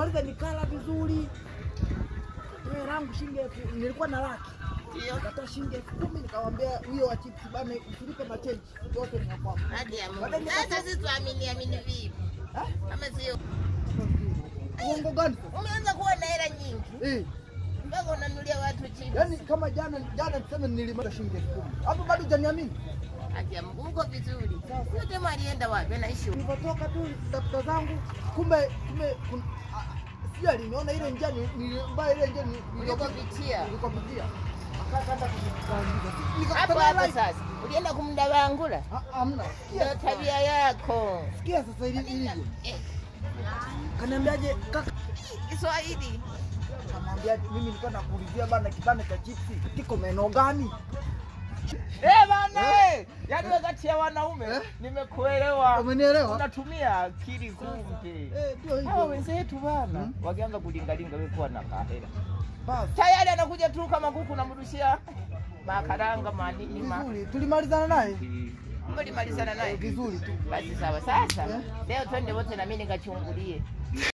Tuliza nikala vizuri. Wewe rangu shilingi nilikuwa na laki. Ndio. Nikatoa shilingi 10,000 nikamwambia huyo wa chips bana usilipe machange. Yote ni hapo. Hadi ya Mungu. Sasa sisi tuamini vipi? Kama sio. Uongo gani? Umeanza kuwa na hela nyingi. Mpaka unanunulia watu chips. Yaani kama jana tuseme nilimaliza shilingi 10,000. Hapo bado hujaniamini? Hadi ya Mungu uko vizuri. Sio jamaa alienda wapi? Anaishi. Nilipotoka tu daftari zangu kumbe sija nimeona ile njia mbaya ile njia nilikopitia. Akakata hapo sasa. Ulienda kumdawangula? Hamna. Ndio tabia yako. Sikia sasa ilivyo. Kaniambiaje kaka Kiswahili? Kamwambia mimi nilikuwa nakuulizia bana kipande cha chipsi kiko meno gani? Bana yaani wakati ya wanaume nimekuelewa. Umenielewa? Unatumia akili kumbe. Ndio hivyo. Hao wenzetu bana wakianza kulingalinga wewe kwa na kahera. Basi Tayari anakuja tu kama kuku namrushia makaranga manini vizuri. Tulimalizana naye. Tulimalizana naye Vizuri tu. basi sawa. Sasa leo twende wote na mimi nikachungulie.